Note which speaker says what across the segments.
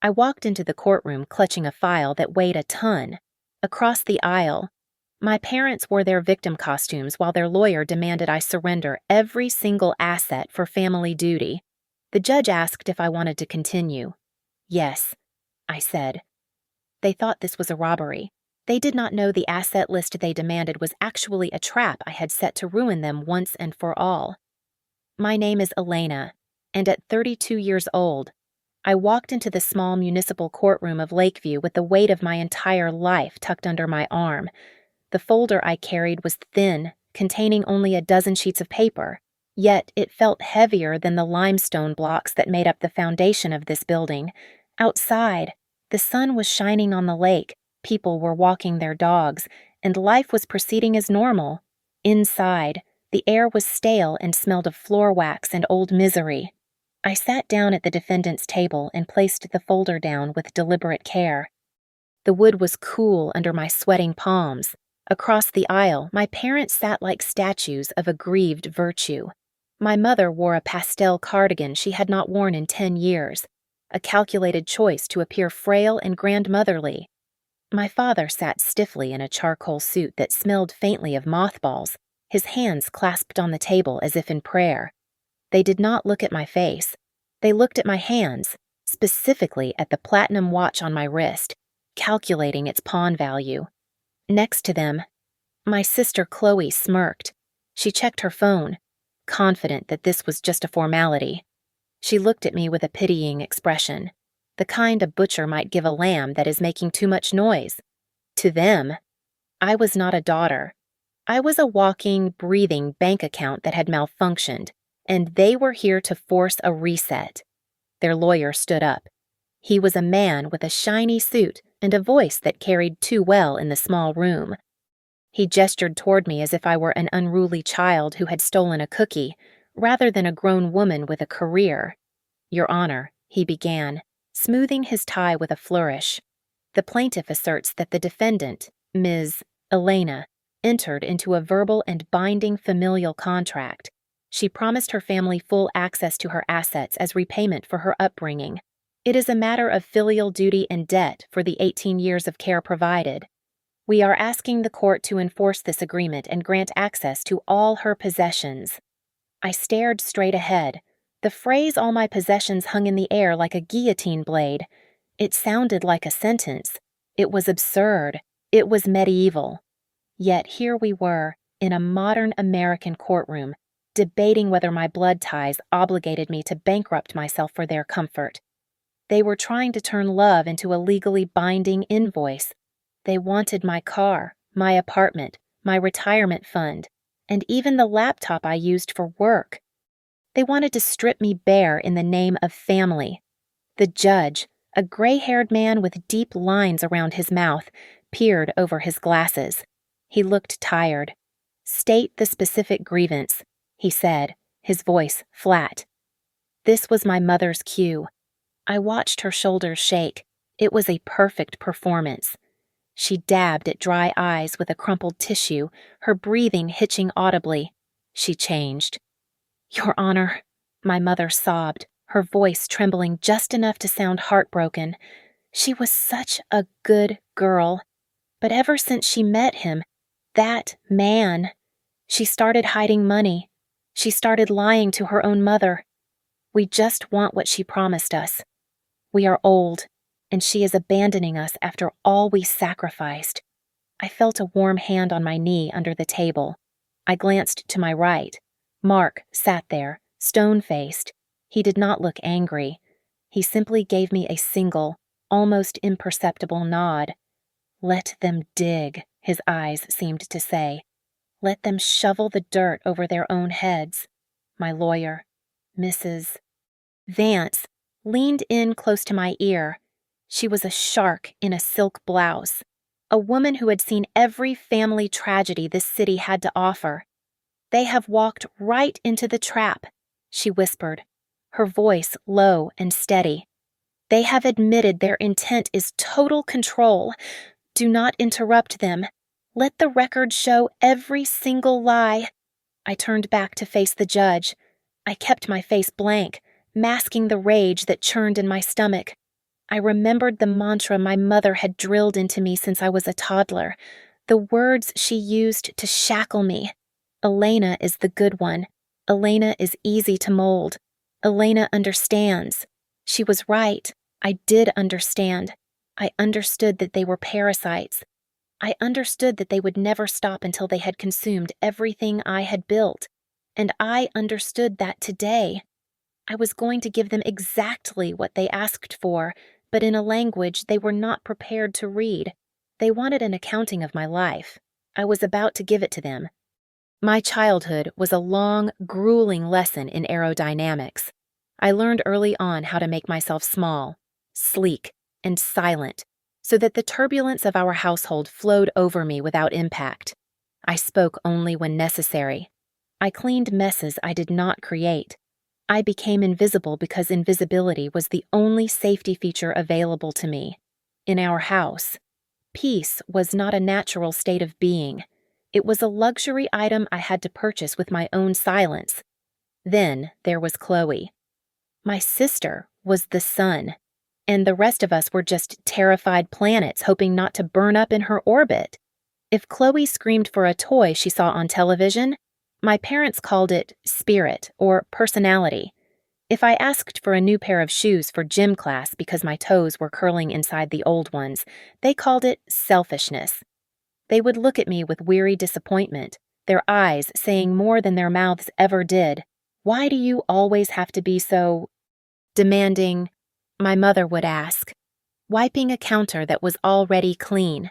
Speaker 1: I walked into the courtroom clutching a file that weighed a ton. Across the aisle, my parents wore their victim costumes while their lawyer demanded I surrender every single asset for family duty. The judge asked if I wanted to continue. Yes, I said. They thought this was a robbery. They did not know the asset list they demanded was actually a trap I had set to ruin them once and for all. My name is Elena, and at 32 years old, I walked into the small municipal courtroom of Lakeview with the weight of my entire life tucked under my arm. The folder I carried was thin, containing only a dozen sheets of paper, yet it felt heavier than the limestone blocks that made up the foundation of this building. Outside, the sun was shining on the lake, people were walking their dogs, and life was proceeding as normal. Inside, the air was stale and smelled of floor wax and old misery. I sat down at the defendant's table and placed the folder down with deliberate care. The wood was cool under my sweating palms. Across the aisle, my parents sat like statues of aggrieved virtue. My mother wore a pastel cardigan she had not worn in 10 years, a calculated choice to appear frail and grandmotherly. My father sat stiffly in a charcoal suit that smelled faintly of mothballs, his hands clasped on the table as if in prayer. They did not look at my face. They looked at my hands, specifically at the platinum watch on my wrist, calculating its pawn value. Next to them, my sister Chloe smirked. She checked her phone, confident that this was just a formality. She looked at me with a pitying expression, the kind a butcher might give a lamb that is making too much noise. To them, I was not a daughter. I was a walking, breathing bank account that had malfunctioned, and they were here to force a reset. Their lawyer stood up. He was a man with a shiny suit and a voice that carried too well in the small room. He gestured toward me as if I were an unruly child who had stolen a cookie, rather than a grown woman with a career. Your Honor, he began, smoothing his tie with a flourish. The plaintiff asserts that the defendant, Ms. Elena, entered into a verbal and binding familial contract. She promised her family full access to her assets as repayment for her upbringing. It is a matter of filial duty and debt for the 18 years of care provided. We are asking the court to enforce this agreement and grant access to all her possessions. I stared straight ahead. The phrase "all my possessions" hung in the air like a guillotine blade. It sounded like a sentence. It was absurd. It was medieval. Yet here we were, in a modern American courtroom, debating whether my blood ties obligated me to bankrupt myself for their comfort. They were trying to turn love into a legally binding invoice. They wanted my car, my apartment, my retirement fund, and even the laptop I used for work. They wanted to strip me bare in the name of family. The judge, a gray-haired man with deep lines around his mouth, peered over his glasses. He looked tired. "State the specific grievance," he said, his voice flat. This was my mother's cue. I watched her shoulders shake. It was a perfect performance. She dabbed at dry eyes with a crumpled tissue, her breathing hitching audibly. She changed. "Your Honor," my mother sobbed, her voice trembling just enough to sound heartbroken. She was such a good girl. But ever since she met him, that man, she started hiding money. She started lying to her own mother. We just want what she promised us. We are old, and she is abandoning us after all we sacrificed. I felt a warm hand on my knee under the table. I glanced to my right. Mark sat there, stone-faced. He did not look angry. He simply gave me a single, almost imperceptible nod. "Let them dig," his eyes seemed to say. "Let them shovel the dirt over their own heads." My lawyer, Mrs. Vance, leaned in close to my ear. She was a shark in a silk blouse, a woman who had seen every family tragedy this city had to offer. "They have walked right into the trap," she whispered, her voice low and steady. "They have admitted their intent is total control. Do not interrupt them. Let the record show every single lie." I turned back to face the judge. I kept my face blank, masking the rage that churned in my stomach. I remembered the mantra my mother had drilled into me since I was a toddler, the words she used to shackle me. Elena is the good one. Elena is easy to mold. Elena understands. She was right. I did understand. I understood that they were parasites. I understood that they would never stop until they had consumed everything I had built. And I understood that today. I was going to give them exactly what they asked for, but in a language they were not prepared to read. They wanted an accounting of my life. I was about to give it to them. My childhood was a long, grueling lesson in aerodynamics. I learned early on how to make myself small, sleek, and silent, so that the turbulence of our household flowed over me without impact. I spoke only when necessary. I cleaned messes I did not create. I became invisible because invisibility was the only safety feature available to me. In our house, peace was not a natural state of being. It was a luxury item I had to purchase with my own silence. Then there was Chloe. My sister was the sun, and the rest of us were just terrified planets hoping not to burn up in her orbit. If Chloe screamed for a toy she saw on television, my parents called it spirit or personality. If I asked for a new pair of shoes for gym class because my toes were curling inside the old ones, they called it selfishness. They would look at me with weary disappointment, their eyes saying more than their mouths ever did. "Why do you always have to be so demanding?" My mother would ask, wiping a counter that was already clean.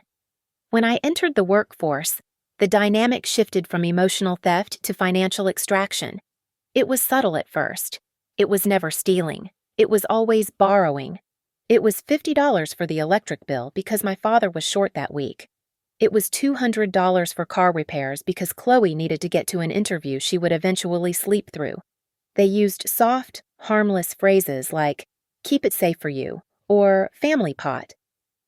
Speaker 1: When I entered the workforce, the dynamic shifted from emotional theft to financial extraction. It was subtle at first. It was never stealing. It was always borrowing. It was $50 for the electric bill because my father was short that week. It was $200 for car repairs because Chloe needed to get to an interview she would eventually sleep through. They used soft, harmless phrases like, "keep it safe for you," or "family pot."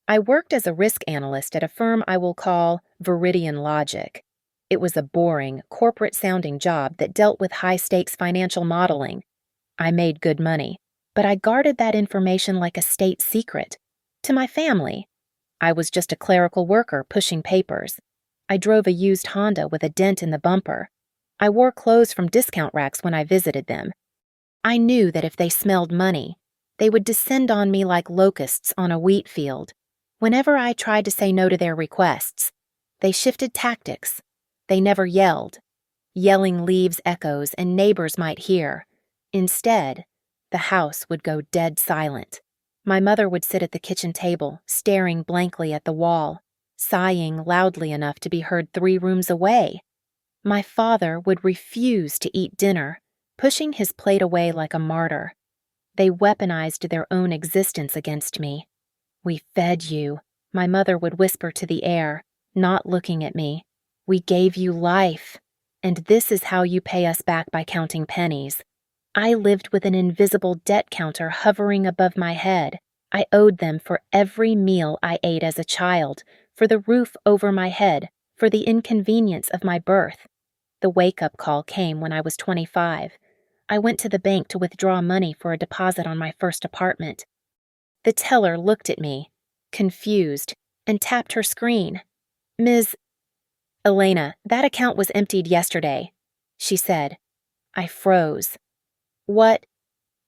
Speaker 1: I worked as a risk analyst at a firm I will call Viridian Logic. It was a boring, corporate-sounding job that dealt with high-stakes financial modeling. I made good money, but I guarded that information like a state secret. To my family, I was just a clerical worker pushing papers. I drove a used Honda with a dent in the bumper. I wore clothes from discount racks when I visited them. I knew that if they smelled money, they would descend on me like locusts on a wheat field. Whenever I tried to say no to their requests, they shifted tactics. They never yelled. Yelling leaves echoes and neighbors might hear. Instead, the house would go dead silent. My mother would sit at the kitchen table, staring blankly at the wall, sighing loudly enough to be heard 3 rooms away. My father would refuse to eat dinner, pushing his plate away like a martyr. They weaponized their own existence against me. "We fed you," my mother would whisper to the air, not looking at me. "We gave you life, and this is how you pay us back by counting pennies." I lived with an invisible debt counter hovering above my head. I owed them for every meal I ate as a child, for the roof over my head, for the inconvenience of my birth. The wake-up call came when I was 25. I went to the bank to withdraw money for a deposit on my first apartment. The teller looked at me, confused, and tapped her screen. "Ms. Elena, that account was emptied yesterday," she said. I froze. "What?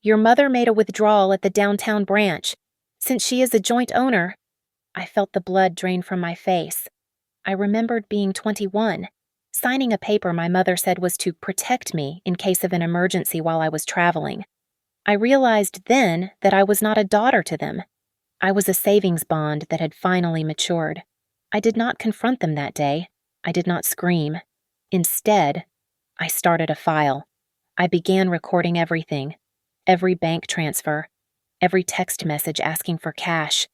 Speaker 1: Your mother made a withdrawal at the downtown branch. Since she is a joint owner." I felt the blood drain from my face. I remembered being 21, signing a paper my mother said was to protect me in case of an emergency while I was traveling. I realized then that I was not a daughter to them. I was a savings bond that had finally matured. I did not confront them that day. I did not scream. Instead, I started a file. I began recording everything. Every bank transfer. Every text message asking for cash.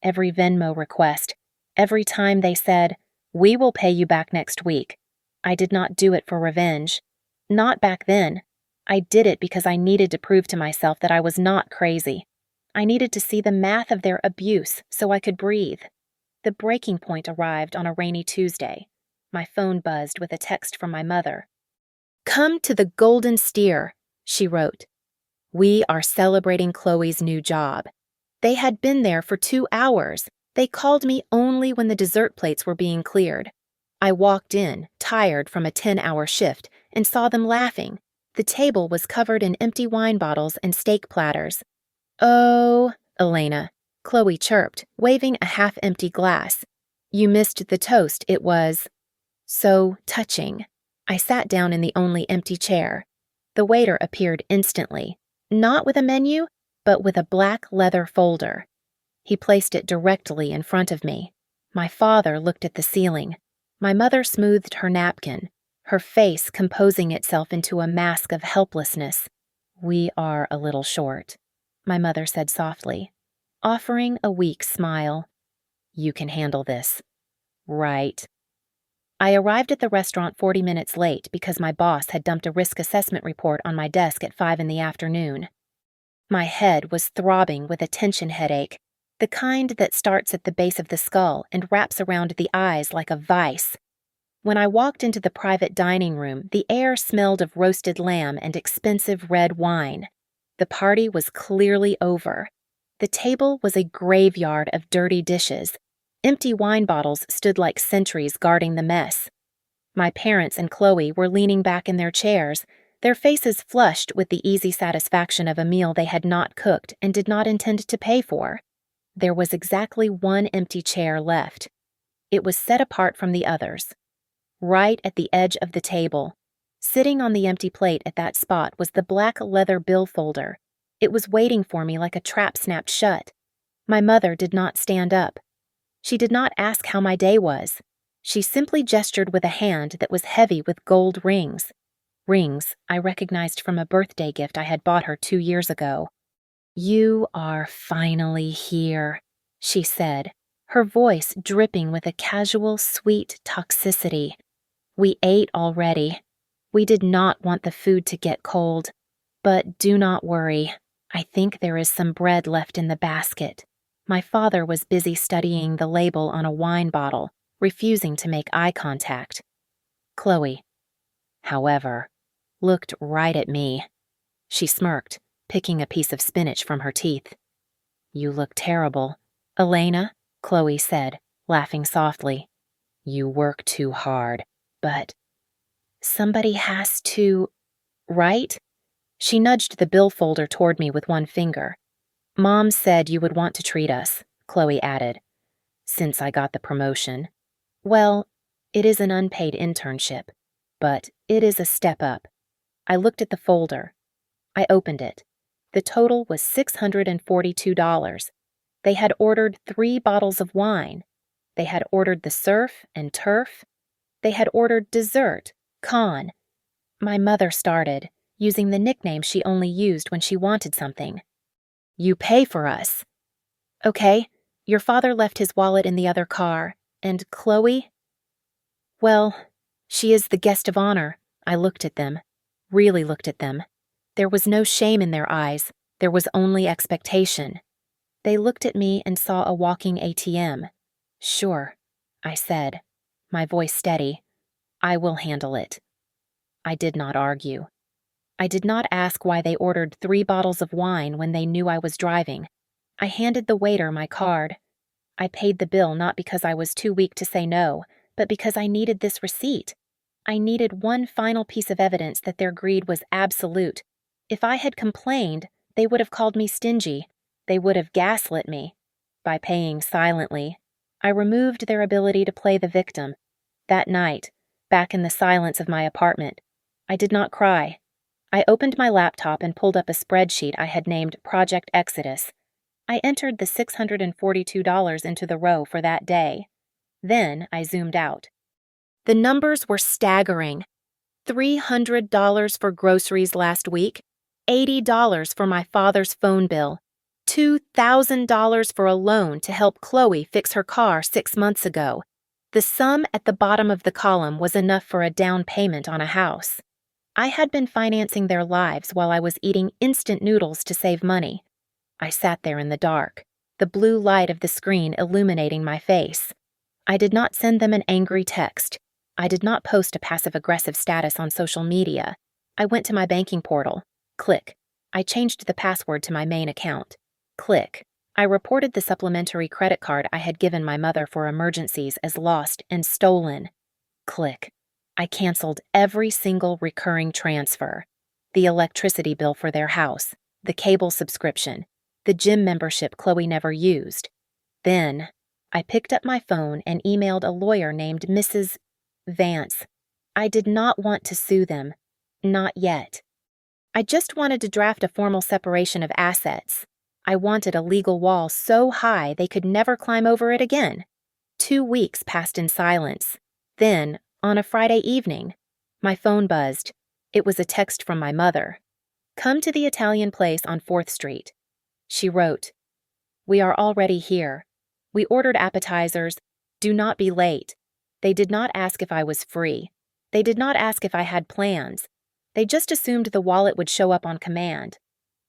Speaker 1: Every Venmo request. Every time they said, "We will pay you back next week." I did not do it for revenge. Not back then. I did it because I needed to prove to myself that I was not crazy. I needed to see the math of their abuse so I could breathe. The breaking point arrived on a rainy Tuesday. My phone buzzed with a text from my mother. "Come to the Golden Steer," she wrote. "We are celebrating Chloe's new job. They had been there for 2 hours. They called me only when the dessert plates were being cleared. I walked in, tired from a 10-hour shift, and saw them laughing. The table was covered in empty wine bottles and steak platters. "Oh, Elena," Chloe chirped, waving a half-empty glass. "You missed the toast. It was so touching." I sat down in the only empty chair. The waiter appeared instantly, not with a menu, but with a black leather folder. He placed it directly in front of me. My father looked at the ceiling. My mother smoothed her napkin, her face composing itself into a mask of helplessness. "We are a little short," my mother said softly, offering a weak smile. "You can handle this." "Right." I arrived at the restaurant 40 minutes late because my boss had dumped a risk assessment report on my desk at 5 in the afternoon. My head was throbbing with a tension headache, the kind that starts at the base of the skull and wraps around the eyes like a vice. When I walked into the private dining room, the air smelled of roasted lamb and expensive red wine. The party was clearly over. The table was a graveyard of dirty dishes. Empty wine bottles stood like sentries guarding the mess. My parents and Chloe were leaning back in their chairs, their faces flushed with the easy satisfaction of a meal they had not cooked and did not intend to pay for. There was exactly one empty chair left. It was set apart from the others. Right at the edge of the table, sitting on the empty plate at that spot, was the black leather bill folder. It was waiting for me like a trap snapped shut. My mother did not stand up. She did not ask how my day was. She simply gestured with a hand that was heavy with gold rings. Rings I recognized from a birthday gift I had bought her 2 years ago. "You are finally here," she said, her voice dripping with a casual, sweet toxicity. "We ate already. We did not want the food to get cold. But do not worry. I think there is some bread left in the basket." My father was busy studying the label on a wine bottle, refusing to make eye contact. Chloe, however, looked right at me. She smirked, picking a piece of spinach from her teeth. "You look terrible." "Elena," Chloe said, laughing softly. "You work too hard, but somebody has to, right?" She nudged the bill folder toward me with one finger. "Mom said you would want to treat us," Chloe added, "since I got the promotion. Well, it is an unpaid internship, but it is a step up." I looked at the folder. I opened it. The total was $642. They had ordered 3 bottles of wine. They had ordered the surf and turf. They had ordered dessert, con. My mother started, using the nickname she only used when she wanted something. "You pay for us." "Okay, your father left his wallet in the other car, and Chloe?" "Well, she is the guest of honor." I looked at them, really looked at them. There was no shame in their eyes, there was only expectation. They looked at me and saw a walking ATM. "Sure," I said, my voice steady. "I will handle it." I did not argue. I did not ask why they ordered 3 bottles of wine when they knew I was driving. I handed the waiter my card. I paid the bill not because I was too weak to say no, but because I needed this receipt. I needed one final piece of evidence that their greed was absolute. If I had complained, they would have called me stingy. They would have gaslit me. By paying silently, I removed their ability to play the victim. That night, back in the silence of my apartment, I did not cry. I opened my laptop and pulled up a spreadsheet I had named Project Exodus. I entered the $642 into the row for that day. Then I zoomed out. The numbers were staggering. $300 for groceries last week, $80 for my father's phone bill, $2,000 for a loan to help Chloe fix her car 6 months ago. The sum at the bottom of the column was enough for a down payment on a house. I had been financing their lives while I was eating instant noodles to save money. I sat there in the dark, the blue light of the screen illuminating my face. I did not send them an angry text. I did not post a passive-aggressive status on social media. I went to my banking portal. Click. I changed the password to my main account. Click. I reported the supplementary credit card I had given my mother for emergencies as lost and stolen. Click. I canceled every single recurring transfer. The electricity bill for their house, the cable subscription, the gym membership Chloe never used. Then, I picked up my phone and emailed a lawyer named Mrs. Vance. I did not want to sue them. Not yet. I just wanted to draft a formal separation of assets. I wanted a legal wall so high they could never climb over it again. 2 weeks passed in silence. Then, on a Friday evening, my phone buzzed. It was a text from my mother. "Come to the Italian place on 4th Street. She wrote, "We are already here. We ordered appetizers. Do not be late. They did not ask if I was free. They did not ask if I had plans. They just assumed the wallet would show up on command."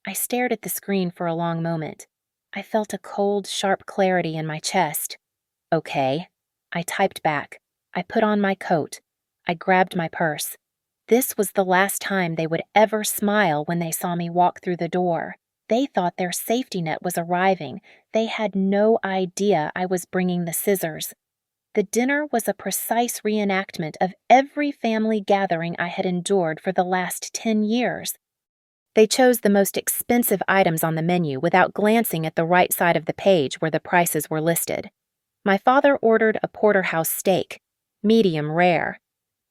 Speaker 1: I stared at the screen for a long moment. I felt a cold, sharp clarity in my chest. "Okay." I typed back. I put on my coat. I grabbed my purse. This was the last time they would ever smile when they saw me walk through the door. They thought their safety net was arriving. They had no idea I was bringing the scissors. The dinner was a precise reenactment of every family gathering I had endured for the last 10 years. They chose the most expensive items on the menu without glancing at the right side of the page where the prices were listed. My father ordered a porterhouse steak, medium rare.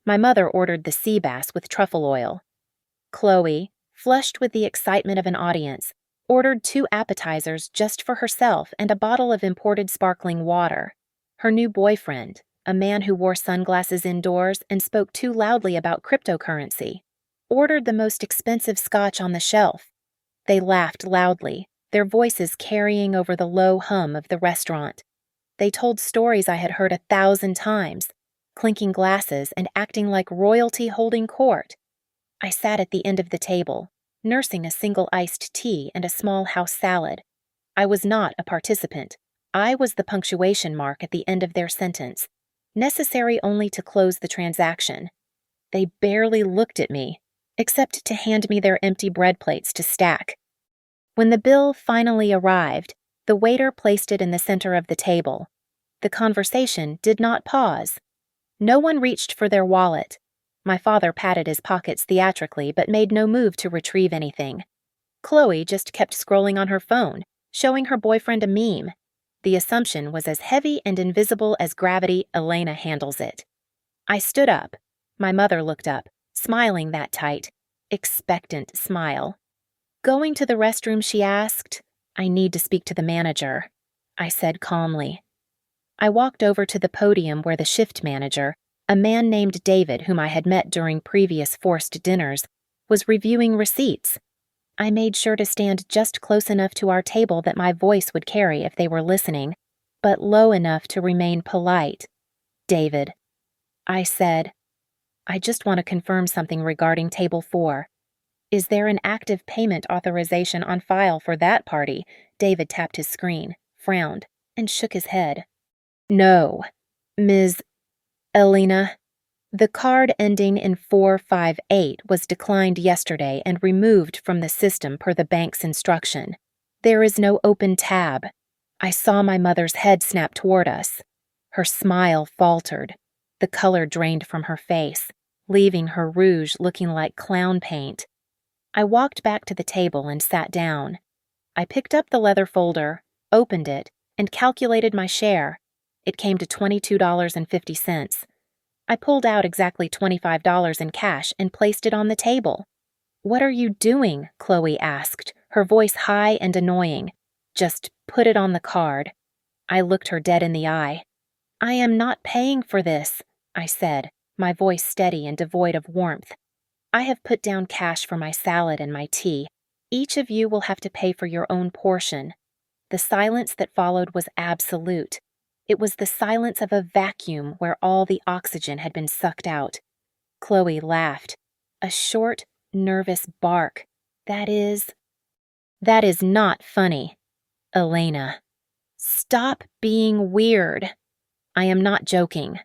Speaker 1: My mother ordered the sea bass with truffle oil. Chloe, flushed with the excitement of an audience, ordered 2 appetizers just for herself and a bottle of imported sparkling water. Her new boyfriend, a man who wore sunglasses indoors and spoke too loudly about cryptocurrency, ordered the most expensive scotch on the shelf. They laughed loudly, their voices carrying over the low hum of the restaurant. They told stories I had heard 1,000 times, clinking glasses and acting like royalty holding court. I sat at the end of the table, nursing a single iced tea and a small house salad. I was not a participant. I was the punctuation mark at the end of their sentence, necessary only to close the transaction. They barely looked at me, except to hand me their empty bread plates to stack. When the bill finally arrived, the waiter placed it in the center of the table. The conversation did not pause. No one reached for their wallet. My father patted his pockets theatrically but made no move to retrieve anything. Chloe just kept scrolling on her phone, showing her boyfriend a meme. The assumption was as heavy and invisible as gravity. Elena handles it. I stood up. My mother looked up, smiling that tight, expectant smile. Going to the restroom, she asked, "I need to speak to the manager," I said calmly. I walked over to the podium where the shift manager, a man named David whom I had met during previous forced dinners, was reviewing receipts. I made sure to stand just close enough to our table that my voice would carry if they were listening, but low enough to remain polite. "David," I said, "I just want to confirm something regarding Table 4. Is there an active payment authorization on file for that party?" David tapped his screen, frowned, and shook his head. "No, Ms. Elena. The card ending in 458 was declined yesterday and removed from the system per the bank's instruction. There is no open tab." I saw my mother's head snap toward us. Her smile faltered. The color drained from her face, leaving her rouge looking like clown paint. I walked back to the table and sat down. I picked up the leather folder, opened it, and calculated my share. It came to $22.50. I pulled out exactly $25 in cash and placed it on the table. "What are you doing?" Chloe asked, her voice high and annoying. "Just put it on the card." I looked her dead in the eye. "I am not paying for this," I said, my voice steady and devoid of warmth. "I have put down cash for my salad and my tea. Each of you will have to pay for your own portion." The silence that followed was absolute. It was the silence of a vacuum where all the oxygen had been sucked out. Chloe laughed. A short, nervous bark. That is not funny. "Elena, stop being weird." "I am not joking,"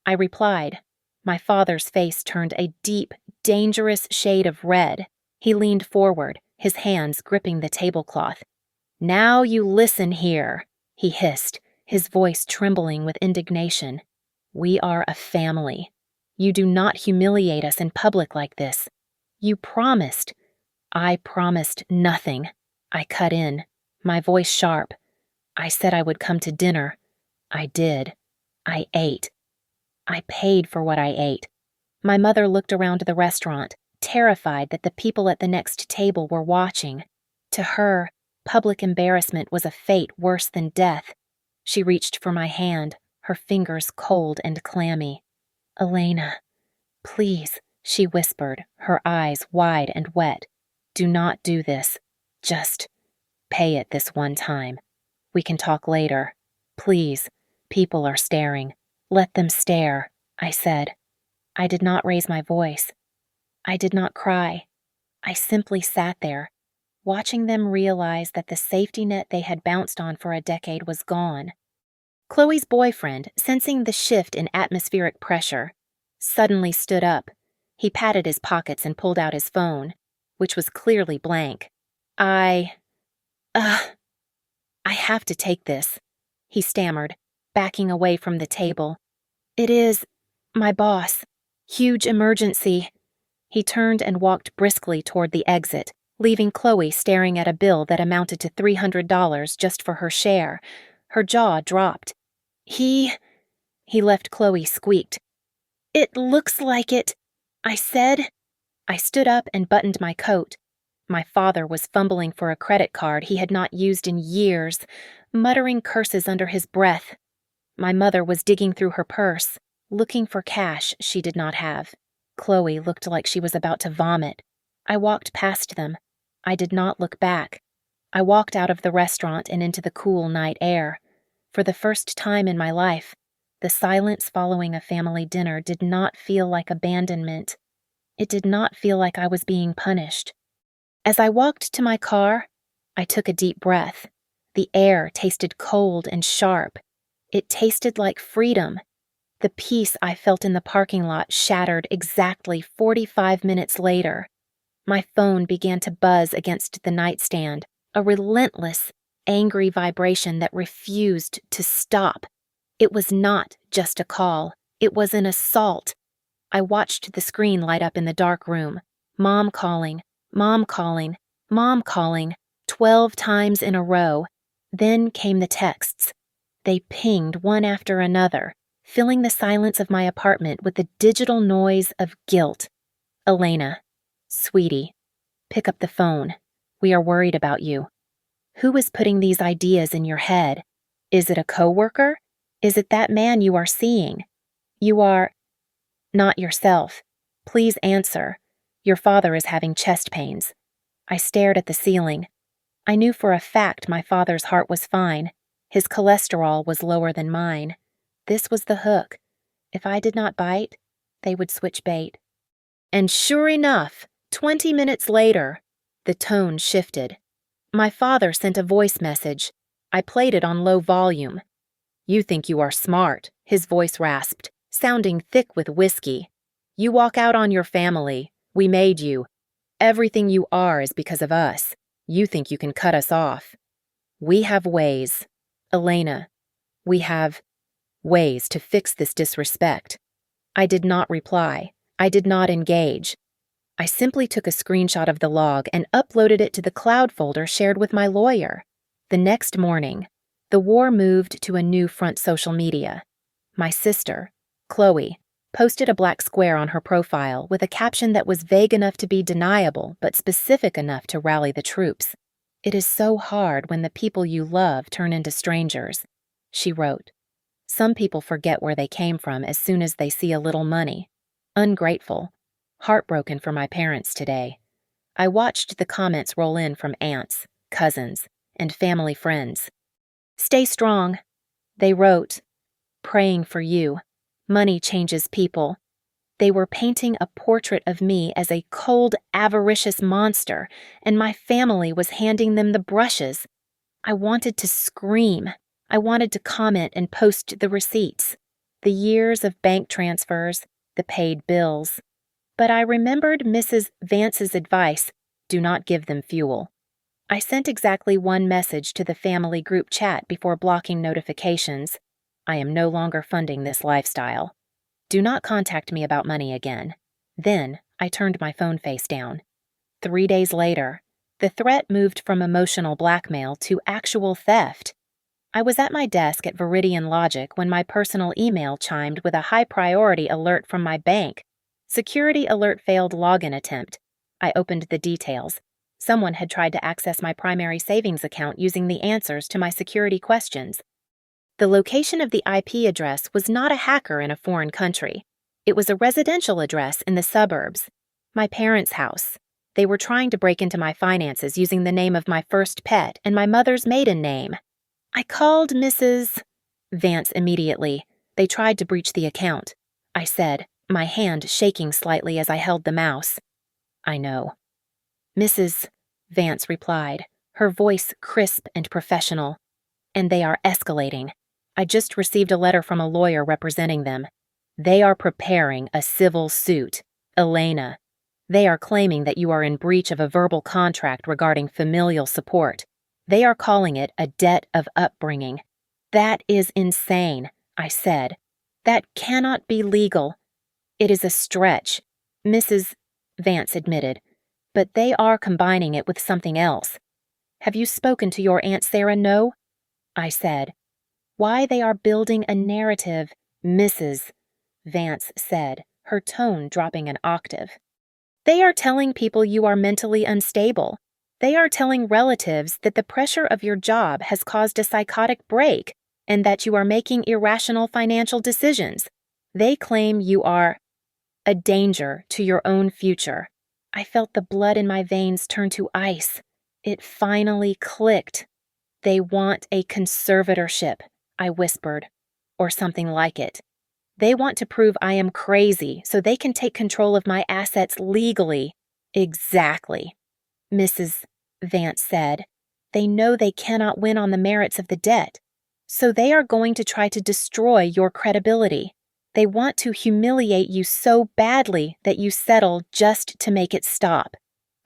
Speaker 1: I replied. My father's face turned a deep, dangerous shade of red. He leaned forward, his hands gripping the tablecloth. "Now you listen here," he hissed, his voice trembling with indignation. "We are a family. You do not humiliate us in public like this. You promised." "I promised nothing," I cut in, my voice sharp. "I said I would come to dinner. I did. I ate. I paid for what I ate." My mother looked around the restaurant, terrified that the people at the next table were watching. To her, public embarrassment was a fate worse than death. She reached for my hand, her fingers cold and clammy. "Elena, please," she whispered, her eyes wide and wet. "Do not do this. Just pay it this one time. We can talk later. Please, people are staring. Let them stare," I said. I did not raise my voice. I did not cry. I simply sat there, watching them realize that the safety net they had bounced on for a decade was gone. Chloe's boyfriend, sensing the shift in atmospheric pressure, suddenly stood up. He patted his pockets and pulled out his phone, which was clearly blank. I have to take this," he stammered, backing away from the table. "It is my boss. Huge emergency." He turned and walked briskly toward the exit, leaving Chloe staring at a bill that amounted to $300 just for her share. Her jaw dropped. He left Chloe squeaked. "It looks like it," I said. I stood up and buttoned my coat. My father was fumbling for a credit card he had not used in years, muttering curses under his breath. My mother was digging through her purse, looking for cash she did not have. Chloe looked like she was about to vomit. I walked past them. I did not look back. I walked out of the restaurant and into the cool night air. For the first time in my life, the silence following a family dinner did not feel like abandonment. It did not feel like I was being punished. As I walked to my car, I took a deep breath. The air tasted cold and sharp. It tasted like freedom. The peace I felt in the parking lot shattered exactly 45 minutes later. My phone began to buzz against the nightstand, a relentless, angry vibration that refused to stop. It was not just a call. It was an assault. I watched the screen light up in the dark room. Mom calling, Mom calling, Mom calling, 12 times in a row. Then came the texts. They pinged one after another, filling the silence of my apartment with the digital noise of guilt. "Elena, sweetie, pick up the phone. We are worried about you. Who is putting these ideas in your head? Is it a coworker? Is it that man you are seeing? You are not yourself. Please answer. Your father is having chest pains." I stared at the ceiling. I knew for a fact my father's heart was fine. His cholesterol was lower than mine. This was the hook. If I did not bite, they would switch bait. And sure enough, 20 minutes later, the tone shifted. My father sent a voice message. I played it on low volume. "You think you are smart," his voice rasped, sounding thick with whiskey. "You walk out on your family. We made you. Everything you are is because of us. You think you can cut us off. We have ways. Elena, we have ways to fix this disrespect." I did not reply. I did not engage. I simply took a screenshot of the log and uploaded it to the cloud folder shared with my lawyer. The next morning, the war moved to a new front social media. My sister, Chloe, posted a black square on her profile with a caption that was vague enough to be deniable but specific enough to rally the troops. "It is so hard when the people you love turn into strangers," she wrote. "Some people forget where they came from as soon as they see a little money. Ungrateful. Heartbroken for my parents today." I watched the comments roll in from aunts, cousins, and family friends. "Stay strong," they wrote. "Praying for you. Money changes people." They were painting a portrait of me as a cold, avaricious monster, and my family was handing them the brushes. I wanted to scream. I wanted to comment and post the receipts, the years of bank transfers, the paid bills. But I remembered Mrs. Vance's advice, "Do not give them fuel." I sent exactly one message to the family group chat before blocking notifications. I am no longer funding this lifestyle. Do not contact me about money again. Then, I turned my phone face down. 3 days later, the threat moved from emotional blackmail to actual theft. I was at my desk at Veridian Logic when my personal email chimed with a high-priority alert from my bank. Security alert failed login attempt. I opened the details. Someone had tried to access my primary savings account using the answers to my security questions. The location of the IP address was not a hacker in a foreign country. It was a residential address in the suburbs. My parents' house. They were trying to break into my finances using the name of my first pet and my mother's maiden name. I called Mrs. Vance immediately. They tried to breach the account, I said, my hand shaking slightly as I held the mouse. I know. Mrs. Vance replied, her voice crisp and professional. And they are escalating. I just received a letter from a lawyer representing them. They are preparing a civil suit. Elena. They are claiming that you are in breach of a verbal contract regarding familial support. They are calling it a debt of upbringing. That is insane, I said. That cannot be legal. It is a stretch, Mrs. Vance admitted, but they are combining it with something else. Have you spoken to your Aunt Sarah? No? I said. Why they are building a narrative, Mrs. Vance said, her tone dropping an octave. They are telling people you are mentally unstable. They are telling relatives that the pressure of your job has caused a psychotic break and that you are making irrational financial decisions. They claim you are a danger to your own future. I felt the blood in my veins turn to ice. It finally clicked. They want a conservatorship, I whispered, or something like it. They want to prove I am crazy so they can take control of my assets legally. Exactly, Mrs. Vance said. They know they cannot win on the merits of the debt, so they are going to try to destroy your credibility. They want to humiliate you so badly that you settle just to make it stop.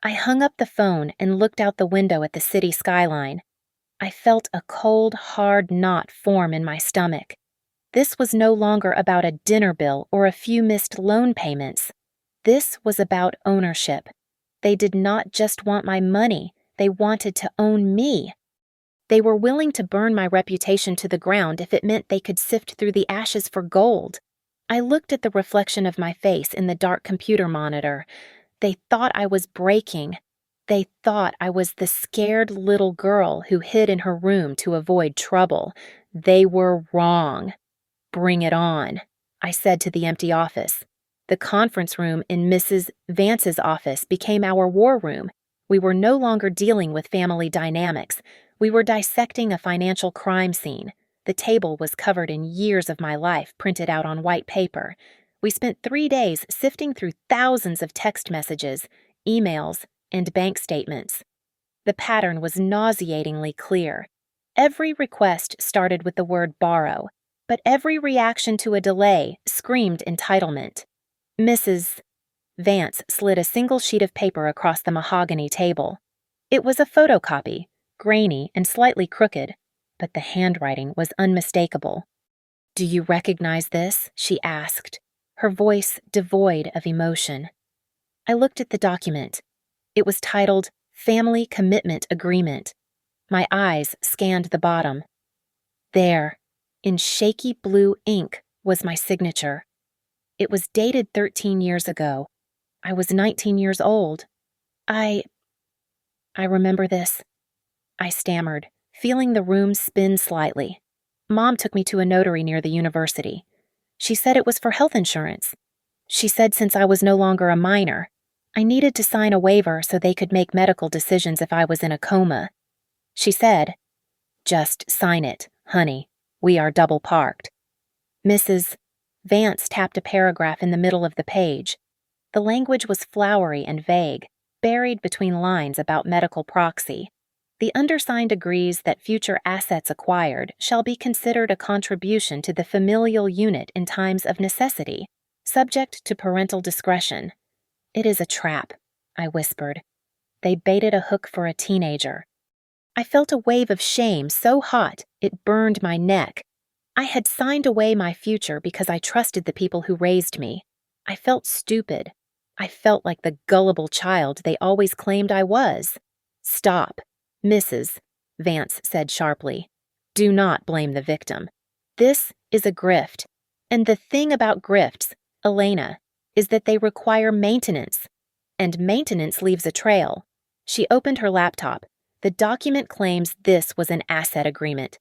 Speaker 1: I hung up the phone and looked out the window at the city skyline. I felt a cold, hard knot form in my stomach. This was no longer about a dinner bill or a few missed loan payments. This was about ownership. They did not just want my money, they wanted to own me. They were willing to burn my reputation to the ground if it meant they could sift through the ashes for gold. I looked at the reflection of my face in the dark computer monitor. They thought I was breaking. They thought I was the scared little girl who hid in her room to avoid trouble. They were wrong. Bring it on, I said to the empty office. The conference room in Mrs. Vance's office became our war room. We were no longer dealing with family dynamics. We were dissecting a financial crime scene. The table was covered in years of my life printed out on white paper. We spent 3 days sifting through thousands of text messages, emails, and bank statements. The pattern was nauseatingly clear. Every request started with the word borrow, but every reaction to a delay screamed entitlement. Mrs. Vance slid a single sheet of paper across the mahogany table. It was a photocopy, grainy and slightly crooked, but the handwriting was unmistakable. "Do you recognize this?" she asked, her voice devoid of emotion. I looked at the document. It was titled Family Commitment Agreement. My eyes scanned the bottom. There, in shaky blue ink, was my signature. It was dated 13 years ago. I was 19 years old. I remember this, I stammered, feeling the room spin slightly. Mom took me to a notary near the university. She said it was for health insurance. She said since I was no longer a minor, I needed to sign a waiver so they could make medical decisions if I was in a coma. She said, "Just sign it, honey. We are double parked." Mrs. Vance tapped a paragraph in the middle of the page. The language was flowery and vague, buried between lines about medical proxy. The undersigned agrees that future assets acquired shall be considered a contribution to the familial unit in times of necessity, subject to parental discretion. "It is a trap," I whispered. "They baited a hook for a teenager. I felt a wave of shame so hot it burned my neck. I had signed away my future because I trusted the people who raised me. I felt stupid. I felt like the gullible child they always claimed I was. "Stop, Mrs." Vance said sharply. "Do not blame the victim. This is a grift. And the thing about grifts, Elena, is that they require maintenance. And maintenance leaves a trail." She opened her laptop. The document claims this was an asset agreement.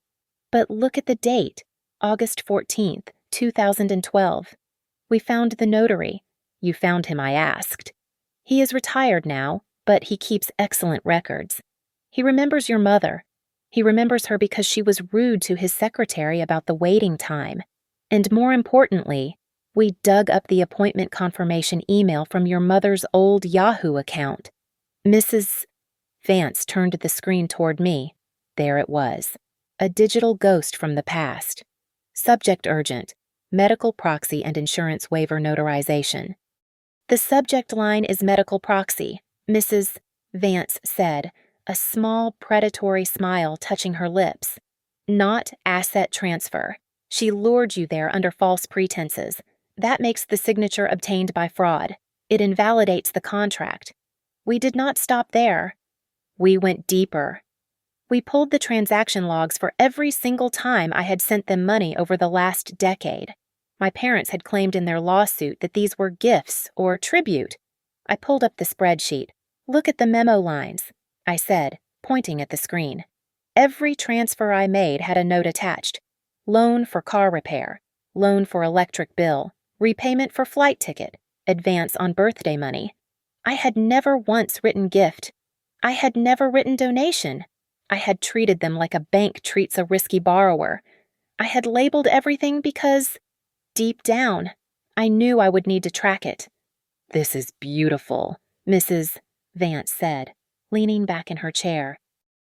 Speaker 1: But look at the date, August 14th, 2012. "We found the notary." "You found him," I asked. "He is retired now, but he keeps excellent records. He remembers your mother. He remembers her because she was rude to his secretary about the waiting time. And more importantly, we dug up the appointment confirmation email from your mother's old Yahoo account." Mrs. Vance turned the screen toward me. There it was. A digital ghost from the past. Subject urgent. Medical proxy and insurance waiver notarization. "The subject line is medical proxy," Mrs. Vance said, a small predatory smile touching her lips. "Not asset transfer. She lured you there under false pretenses. That makes the signature obtained by fraud. It invalidates the contract. We did not stop there. We went deeper. We pulled the transaction logs for every single time I had sent them money over the last decade. My parents had claimed in their lawsuit that these were gifts or tribute. I pulled up the spreadsheet. Look at the memo lines," I said, pointing at the screen. Every transfer I made had a note attached. Loan for car repair, loan for electric bill, repayment for flight ticket, advance on birthday money. I had never once written gift. I had never written donation. I had treated them like a bank treats a risky borrower. I had labeled everything because, deep down, I knew I would need to track it. "This is beautiful," Mrs. Vance said, leaning back in her chair.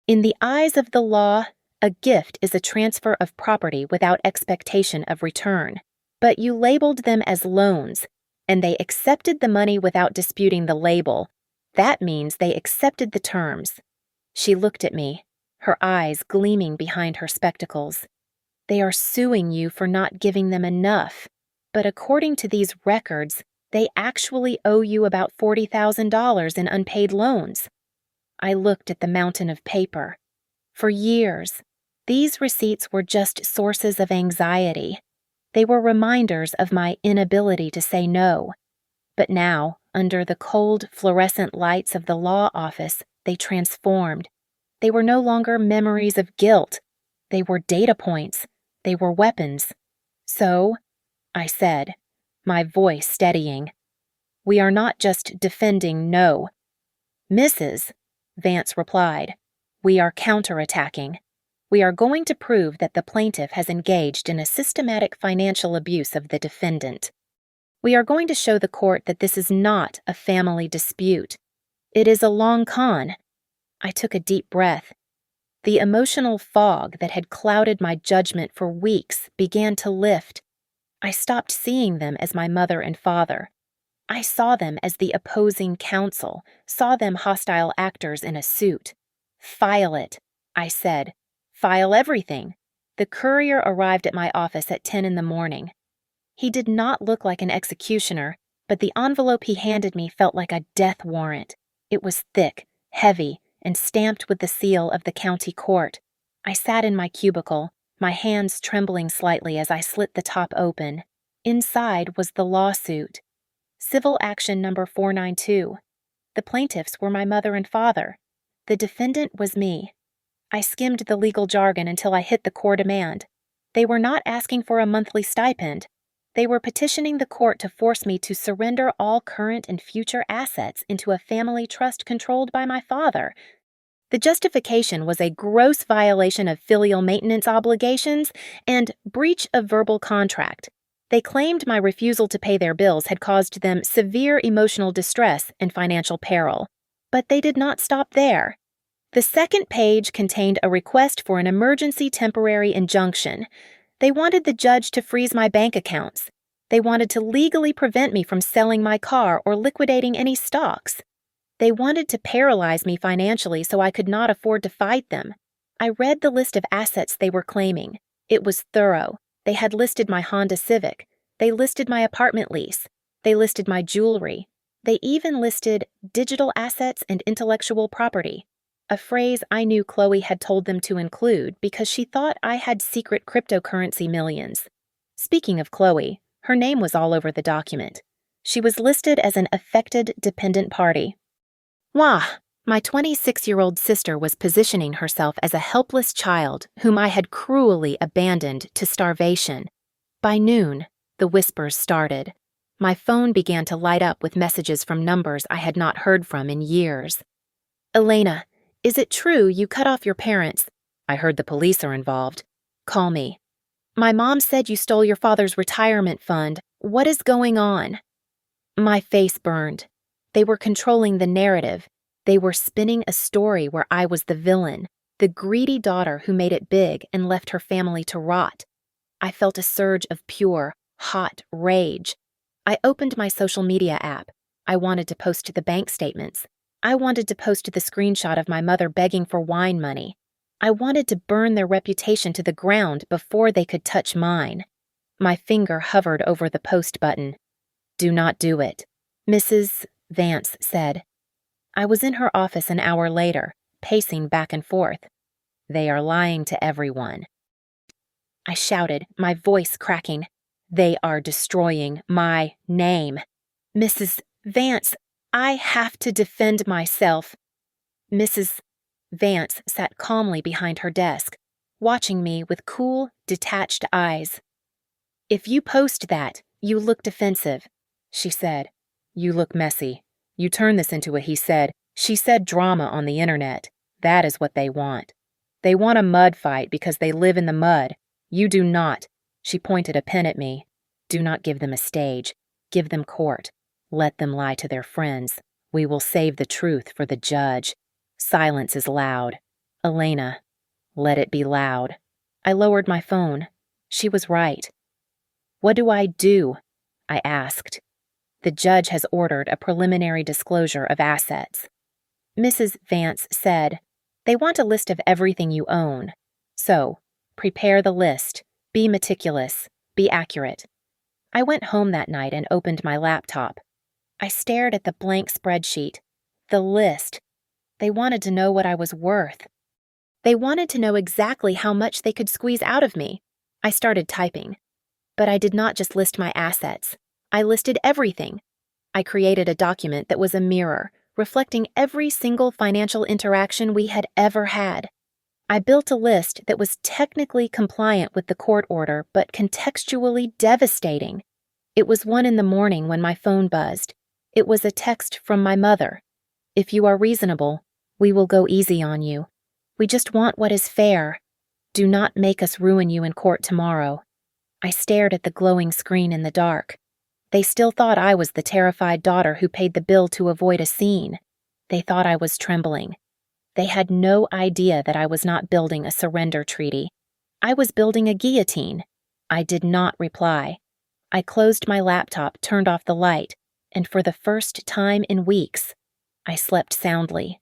Speaker 1: "In the eyes of the law, a gift is a transfer of property without expectation of return. But you labeled them as loans, and they accepted the money without disputing the label. That means they accepted the terms." She looked at me, her eyes gleaming behind her spectacles. "They are suing you for not giving them enough. But according to these records, they actually owe you about $40,000 in unpaid loans." I looked at the mountain of paper. For years, these receipts were just sources of anxiety. They were reminders of my inability to say no. But now, under the cold, fluorescent lights of the law office, they transformed. They were no longer memories of guilt. They were data points. They were weapons. "So," I said, my voice steadying, "we are not just defending no." "Mrs." Vance replied, "we are counterattacking. We are going to prove that the plaintiff has engaged in a systematic financial abuse of the defendant. We are going to show the court that this is not a family dispute. It is a long con." I took a deep breath. The emotional fog that had clouded my judgment for weeks began to lift. I stopped seeing them as my mother and father. I saw them as the opposing counsel, saw them hostile actors in a suit. "File it," I said. "File everything." The courier arrived at my office at 10 in the morning. He did not look like an executioner, but the envelope he handed me felt like a death warrant. It was thick, heavy, and stamped with the seal of the county court. I sat in my cubicle, my hands trembling slightly as I slit the top open. Inside was the lawsuit. Civil action number 492. The plaintiffs were my mother and father. The defendant was me. I skimmed the legal jargon until I hit the core demand. They were not asking for a monthly stipend. They were petitioning the court to force me to surrender all current and future assets into a family trust controlled by my father. The justification was a gross violation of filial maintenance obligations and breach of verbal contract. They claimed my refusal to pay their bills had caused them severe emotional distress and financial peril. But they did not stop there. The second page contained a request for an emergency temporary injunction. They wanted the judge to freeze my bank accounts. They wanted to legally prevent me from selling my car or liquidating any stocks. They wanted to paralyze me financially so I could not afford to fight them. I read the list of assets they were claiming. It was thorough. They had listed my Honda Civic. They listed my apartment lease. They listed my jewelry. They even listed digital assets and intellectual property, a phrase I knew Chloe had told them to include because she thought I had secret cryptocurrency millions. Speaking of Chloe, her name was all over the document. She was listed as an affected dependent party. Wah! My 26-year-old sister was positioning herself as a helpless child whom I had cruelly abandoned to starvation. By noon, the whispers started. My phone began to light up with messages from numbers I had not heard from in years. Elena, is it true you cut off your parents? I heard the police are involved. Call me. My mom said you stole your father's retirement fund. What is going on? My face burned. They were controlling the narrative. They were spinning a story where I was the villain, the greedy daughter who made it big and left her family to rot. I felt a surge of pure, hot rage. I opened my social media app. I wanted to post the bank statements. I wanted to post the screenshot of my mother begging for wine money. I wanted to burn their reputation to the ground before they could touch mine. My finger hovered over the post button. Do not do it, Mrs. Vance said. I was in her office an hour later, pacing back and forth. They are lying to everyone. I shouted, my voice cracking. They are destroying my name. Mrs. Vance, I have to defend myself. Mrs. Vance sat calmly behind her desk, watching me with cool, detached eyes. If you post that, you look defensive, she said. You look messy. You turn this into a he said, she said drama on the internet. That is what they want. They want a mud fight because they live in the mud. You do not. She pointed a pen at me. Do not give them a stage. Give them court. Let them lie to their friends. We will save the truth for the judge. Silence is loud. Elena, let it be loud. I lowered my phone. She was right. What do? I asked. The judge has ordered a preliminary disclosure of assets. Mrs. Vance said, they want a list of everything you own. So, prepare the list. Be meticulous. Be accurate. I went home that night and opened my laptop. I stared at the blank spreadsheet. The list. They wanted to know what I was worth. They wanted to know exactly how much they could squeeze out of me. I started typing. But I did not just list my assets. I listed everything. I created a document that was a mirror, reflecting every single financial interaction we had ever had. I built a list that was technically compliant with the court order, but contextually devastating. It was 1 a.m. when my phone buzzed. It was a text from my mother. If you are reasonable, we will go easy on you. We just want what is fair. Do not make us ruin you in court tomorrow. I stared at the glowing screen in the dark. They still thought I was the terrified daughter who paid the bill to avoid a scene. They thought I was trembling. They had no idea that I was not building a surrender treaty. I was building a guillotine. I did not reply. I closed my laptop, turned off the light, and for the first time in weeks, I slept soundly.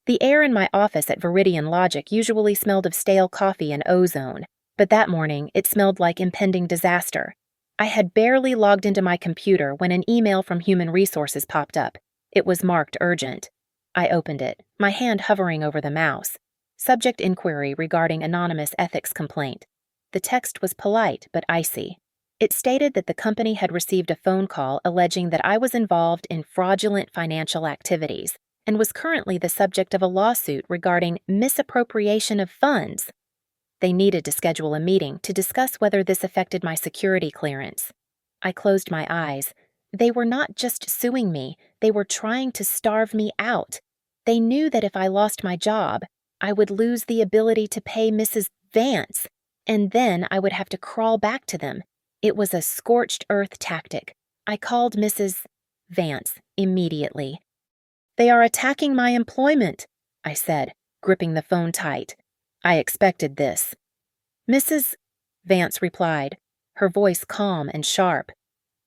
Speaker 1: The air in my office at Viridian Logic usually smelled of stale coffee and ozone, but that morning it smelled like impending disaster. I had barely logged into my computer when an email from Human Resources popped up. It was marked urgent. I opened it, my hand hovering over the mouse. Subject inquiry regarding anonymous ethics complaint. The text was polite but icy. It stated that the company had received a phone call alleging that I was involved in fraudulent financial activities and was currently the subject of a lawsuit regarding misappropriation of funds. They needed to schedule a meeting to discuss whether this affected my security clearance. I closed my eyes. They were not just suing me, they were trying to starve me out. They knew that if I lost my job, I would lose the ability to pay Mrs. Vance, and then I would have to crawl back to them. It was a scorched earth tactic. I called Mrs. Vance immediately. They are attacking my employment, I said, gripping the phone tight. I expected this. Mrs. Vance replied, her voice calm and sharp.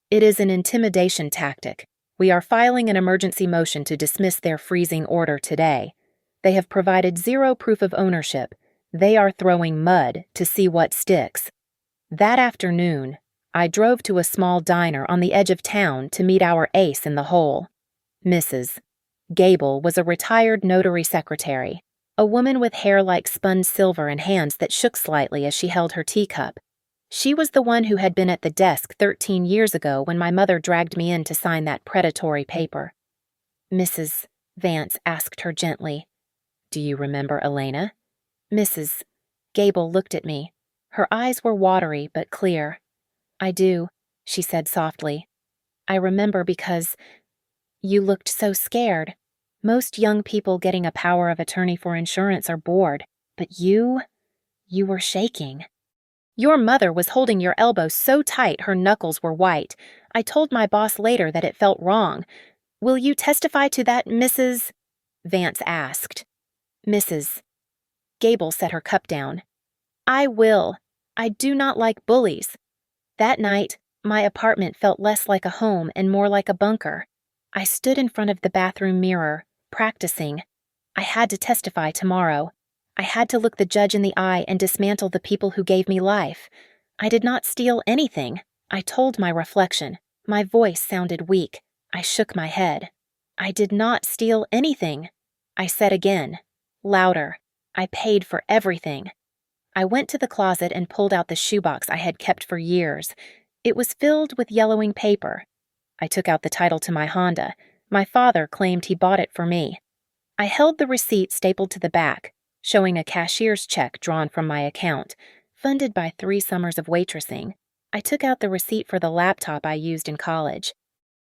Speaker 1: It is an intimidation tactic. We are filing an emergency motion to dismiss their freezing order today. They have provided zero proof of ownership. They are throwing mud to see what sticks. That afternoon, I drove to a small diner on the edge of town to meet our ace in the hole. Mrs. Gable was a retired notary secretary, a woman with hair like spun silver and hands that shook slightly as she held her teacup. She was the one who had been at the desk 13 years ago when my mother dragged me in to sign that predatory paper. Mrs. Vance asked her gently, "Do you remember Elena?" Mrs. Gable looked at me. Her eyes were watery but clear. "I do," she said softly. "I remember because you looked so scared. Most young people getting a power of attorney for insurance are bored, but you were shaking. Your mother was holding your elbow so tight her knuckles were white. I told my boss later that it felt wrong. Will you testify to that, Mrs.?" Vance asked. Mrs. Gable set her cup down. "I will. I do not like bullies." That night, my apartment felt less like a home and more like a bunker. I stood in front of the bathroom mirror, practicing. I had to testify tomorrow. I had to look the judge in the eye and dismantle the people who gave me life. I did not steal anything. I told my reflection. My voice sounded weak. I shook my head. "I did not steal anything." I said again, louder. "I paid for everything." I went to the closet and pulled out the shoebox I had kept for years. It was filled with yellowing paper. I took out the title to my Honda. My father claimed he bought it for me. I held the receipt stapled to the back, showing a cashier's check drawn from my account, funded by 3 summers of waitressing. I took out the receipt for the laptop I used in college.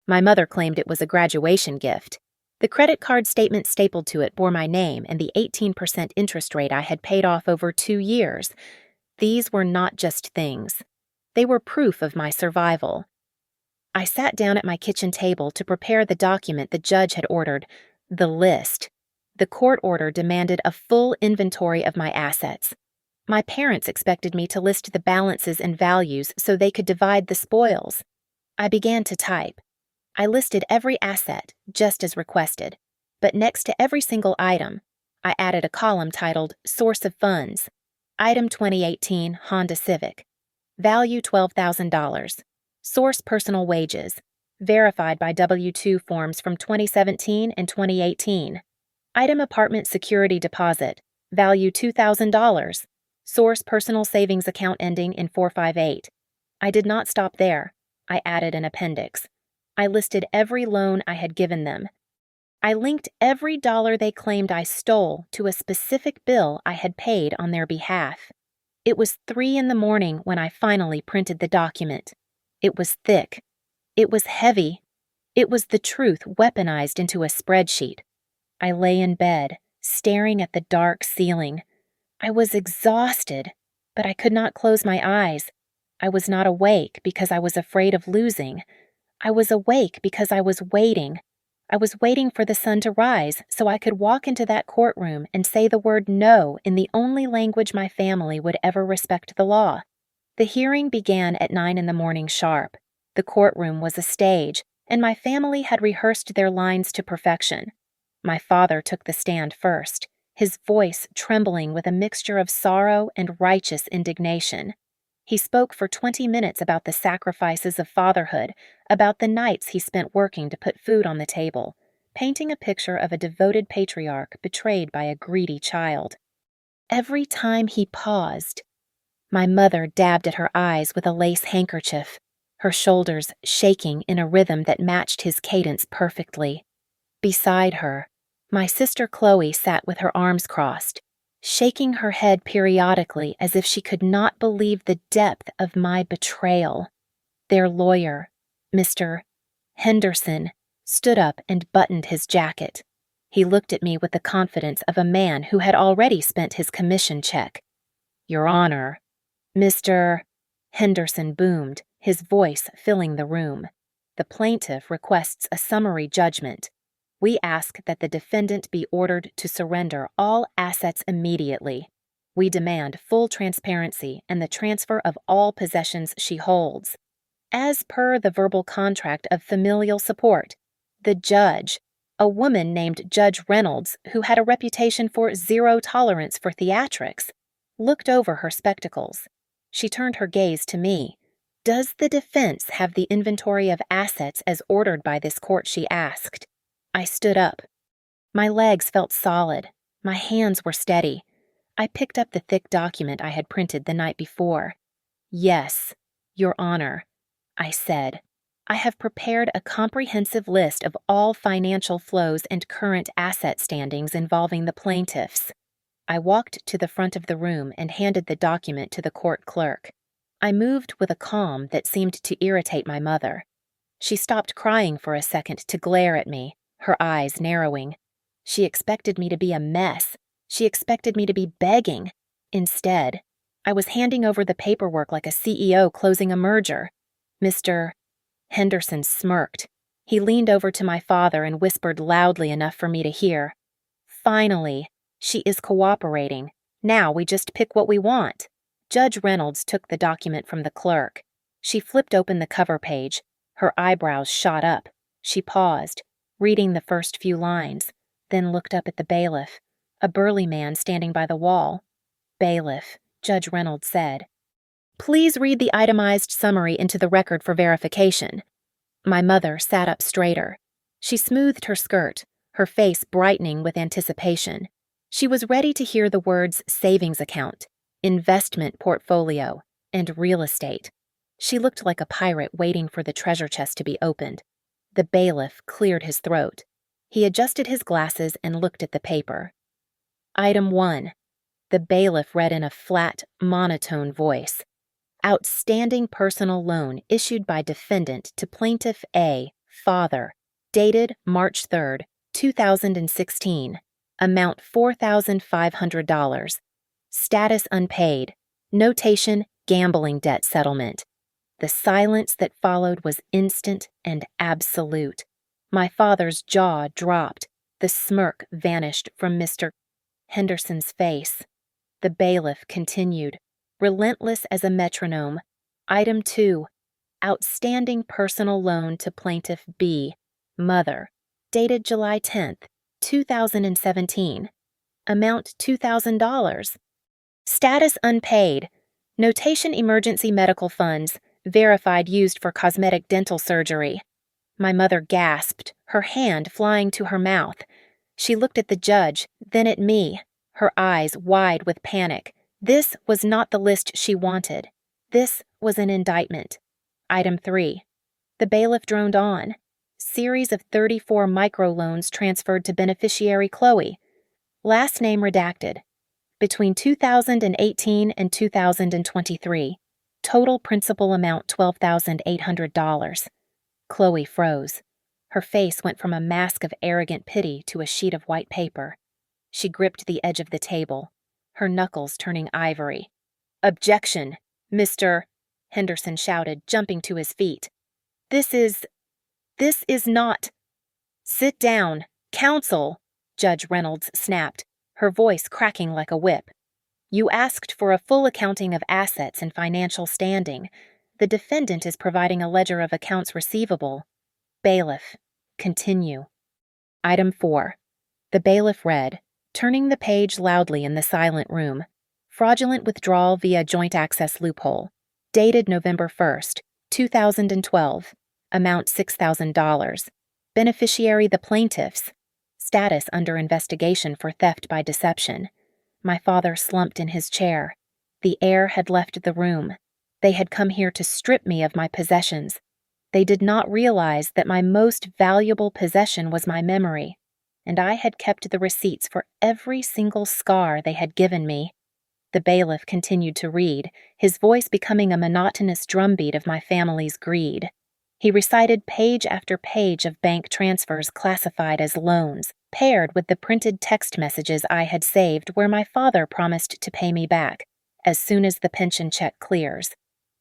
Speaker 1: My mother claimed it was a graduation gift. The credit card statement stapled to it bore my name and the 18% interest rate I had paid off over 2 years. These were not just things. They were proof of my survival. I sat down at my kitchen table to prepare the document the judge had ordered, the list. The court order demanded a full inventory of my assets. My parents expected me to list the balances and values so they could divide the spoils. I began to type. I listed every asset, just as requested, but next to every single item, I added a column titled Source of Funds. Item 2018 Honda Civic. Value $12,000. Source personal wages. Verified by W-2 forms from 2017 and 2018. Item apartment security deposit. Value $2,000. Source personal savings account ending in 458. I did not stop there. I added an appendix. I listed every loan I had given them. I linked every dollar they claimed I stole to a specific bill I had paid on their behalf. It was 3 a.m. when I finally printed the document. It was thick. It was heavy. It was the truth weaponized into a spreadsheet. I lay in bed, staring at the dark ceiling. I was exhausted, but I could not close my eyes. I was not awake because I was afraid of losing. I was awake because I was waiting. I was waiting for the sun to rise so I could walk into that courtroom and say the word no in the only language my family would ever respect the law. The hearing began at 9 a.m. sharp. The courtroom was a stage, and my family had rehearsed their lines to perfection. My father took the stand first, his voice trembling with a mixture of sorrow and righteous indignation. He spoke for 20 minutes about the sacrifices of fatherhood, about the nights he spent working to put food on the table, painting a picture of a devoted patriarch betrayed by a greedy child. Every time he paused, my mother dabbed at her eyes with a lace handkerchief, her shoulders shaking in a rhythm that matched his cadence perfectly. Beside her, my sister Chloe sat with her arms crossed, shaking her head periodically as if she could not believe the depth of my betrayal. Their lawyer, Mr. Henderson, stood up and buttoned his jacket. He looked at me with the confidence of a man who had already spent his commission check. "Your Honor," Mr. Henderson boomed, his voice filling the room. "The plaintiff requests a summary judgment. We ask that the defendant be ordered to surrender all assets immediately. We demand full transparency and the transfer of all possessions she holds. As per the verbal contract of familial support, The judge, a woman named Judge Reynolds, who had a reputation for zero tolerance for theatrics, looked over her spectacles. She turned her gaze to me. "Does the defense have the inventory of assets as ordered by this court?" she asked. I stood up. My legs felt solid. My hands were steady. I picked up the thick document I had printed the night before. "Yes, Your Honor," I said. "I have prepared a comprehensive list of all financial flows and current asset standings involving the plaintiffs." I walked to the front of the room and handed the document to the court clerk. I moved with a calm that seemed to irritate my mother. She stopped crying for a second to glare at me, her eyes narrowing. She expected me to be a mess. She expected me to be begging. Instead, I was handing over the paperwork like a CEO closing a merger. Mr. Henderson smirked. He leaned over to my father and whispered loudly enough for me to hear. "Finally, she is cooperating. Now we just pick what we want." Judge Reynolds took the document from the clerk. She flipped open the cover page. Her eyebrows shot up. She paused, reading the first few lines, then looked up at the bailiff, a burly man standing by the wall. "Bailiff," Judge Reynolds said, "please read the itemized summary into the record for verification." My mother sat up straighter. She smoothed her skirt, her face brightening with anticipation. She was ready to hear the words savings account, investment portfolio, and real estate. She looked like a pirate waiting for the treasure chest to be opened. The bailiff cleared his throat. He adjusted his glasses and looked at the paper. "Item 1. The bailiff read in a flat, monotone voice. "Outstanding personal loan issued by defendant to plaintiff A, father, dated March 3rd, 2016. Amount $4,500. Status unpaid. Notation gambling debt settlement." The silence that followed was instant and absolute. My father's jaw dropped. The smirk vanished from Mr. Henderson's face. The bailiff continued, relentless as a metronome. "Item 2. Outstanding personal loan to plaintiff B, mother, dated July 10th, 2017. Amount $2,000. Status unpaid. Notation emergency medical funds, verified used for cosmetic dental surgery." My mother gasped, her hand flying to her mouth. She looked at the judge, then at me, her eyes wide with panic. This was not the list she wanted. This was an indictment. Item 3. The bailiff droned on. Series of 34 microloans transferred to beneficiary Chloe. Last name redacted. Between 2018 and 2023. Total principal amount $12,800. Chloe froze. Her face went from a mask of arrogant pity to a sheet of white paper. She gripped the edge of the table, her knuckles turning ivory. "Objection, Mr. Henderson shouted, jumping to his feet. This is not—" "Sit down. Counsel," Judge Reynolds snapped, her voice cracking like a whip. "You asked for a full accounting of assets and financial standing. The defendant is providing a ledger of accounts receivable. Bailiff, continue." Item 4. The bailiff read, turning the page loudly in the silent room. "Fraudulent withdrawal via joint access loophole. Dated November 1st, 2012. Amount $6,000. Beneficiary the plaintiffs. Status under investigation for theft by deception." My father slumped in his chair. The air had left the room. They had come here to strip me of my possessions. They did not realize that my most valuable possession was my memory, and I had kept the receipts for every single scar they had given me. The bailiff continued to read, his voice becoming a monotonous drumbeat of my family's greed. He recited page after page of bank transfers classified as loans, paired with the printed text messages I had saved where my father promised to pay me back as soon as the pension check clears.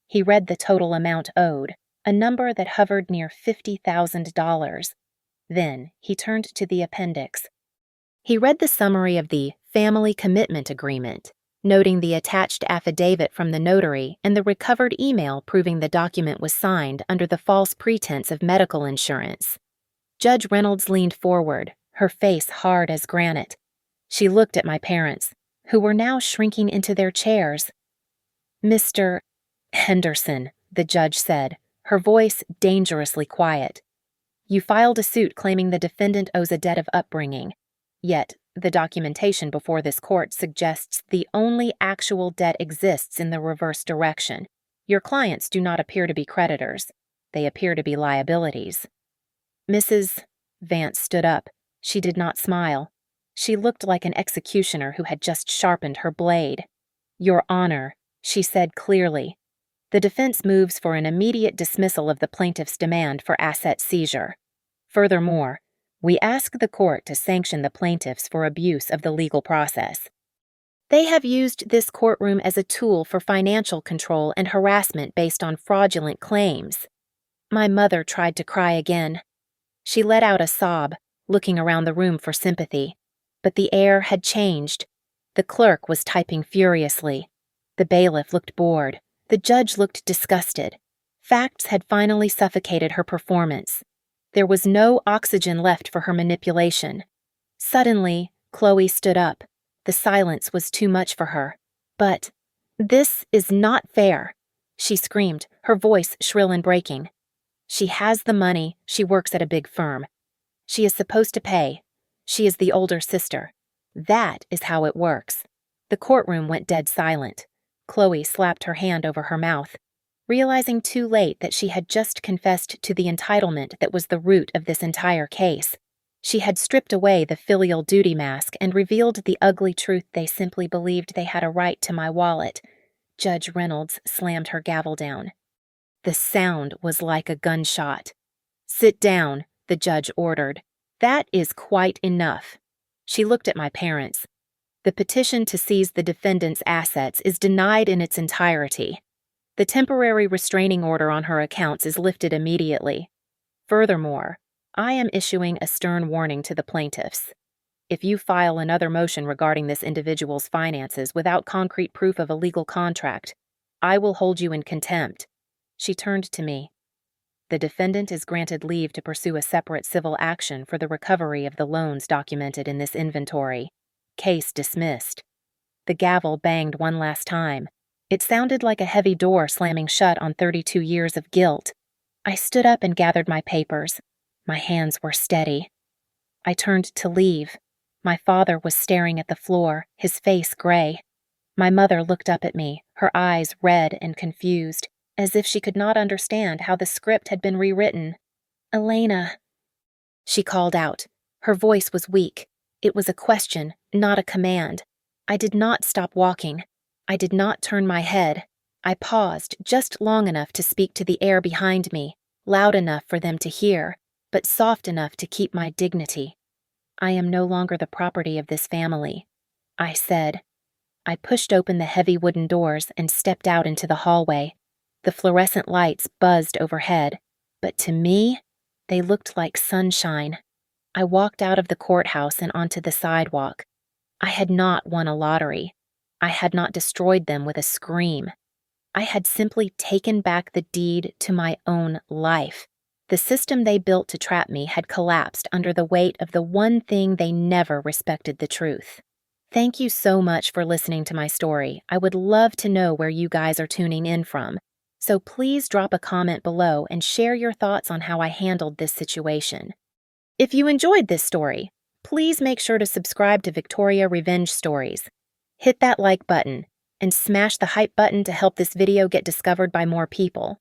Speaker 1: He read the total amount owed, a number that hovered near $50,000. Then he turned to the appendix. He read the summary of the family commitment agreement, noting the attached affidavit from the notary and the recovered email proving the document was signed under the false pretense of medical insurance. Judge Reynolds leaned forward, her face hard as granite. She looked at my parents, who were now shrinking into their chairs. "Mr. Henderson," the judge said, her voice dangerously quiet. "You filed a suit claiming the defendant owes a debt of upbringing. Yet, the documentation before this court suggests the only actual debt exists in the reverse direction. Your clients do not appear to be creditors. They appear to be liabilities." Mrs. Vance stood up. She did not smile. She looked like an executioner who had just sharpened her blade. "Your Honor," she said clearly, "the defense moves for an immediate dismissal of the plaintiff's demand for asset seizure. Furthermore, we ask the court to sanction the plaintiffs for abuse of the legal process. They have used this courtroom as a tool for financial control and harassment based on fraudulent claims." My mother tried to cry again. She let out a sob, looking around the room for sympathy. But the air had changed. The clerk was typing furiously. The bailiff looked bored. The judge looked disgusted. Facts had finally suffocated her performance. There was no oxygen left for her manipulation. Suddenly, Chloe stood up. The silence was too much for her. "But this is not fair," she screamed, her voice shrill and breaking. "She has the money. She works at a big firm. She is supposed to pay. She is the older sister. That is how it works." The courtroom went dead silent. Chloe slapped her hand over her mouth, realizing too late that she had just confessed to the entitlement that was the root of this entire case. She had stripped away the filial duty mask and revealed the ugly truth they simply believed they had a right to my wallet. Judge Reynolds slammed her gavel down. The sound was like a gunshot. "Sit down," the judge ordered. "That is quite enough." She looked at my parents. "The petition to seize the defendant's assets is denied in its entirety. The temporary restraining order on her accounts is lifted immediately. Furthermore, I am issuing a stern warning to the plaintiffs. If you file another motion regarding this individual's finances without concrete proof of a legal contract, I will hold you in contempt." She turned to me. "The defendant is granted leave to pursue a separate civil action for the recovery of the loans documented in this inventory. Case dismissed." The gavel banged one last time. It sounded like a heavy door slamming shut on 32 years of guilt. I stood up and gathered my papers. My hands were steady. I turned to leave. My father was staring at the floor, his face gray. My mother looked up at me, her eyes red and confused, as if she could not understand how the script had been rewritten. "Elena," she called out. Her voice was weak. It was a question, not a command. I did not stop walking. I did not turn my head. I paused just long enough to speak to the air behind me, loud enough for them to hear, but soft enough to keep my dignity. "I am no longer the property of this family," I said. I pushed open the heavy wooden doors and stepped out into the hallway. The fluorescent lights buzzed overhead, but to me, they looked like sunshine. I walked out of the courthouse and onto the sidewalk. I had not won a lottery. I had not destroyed them with a scream. I had simply taken back the deed to my own life. The system they built to trap me had collapsed under the weight of the one thing they never respected: the truth. Thank you so much for listening to my story. I would love to know where you guys are tuning in from. So please drop a comment below and share your thoughts on how I handled this situation. If you enjoyed this story, please make sure to subscribe to Victoria Revenge Stories. Hit that like button and smash the hype button to help this video get discovered by more people.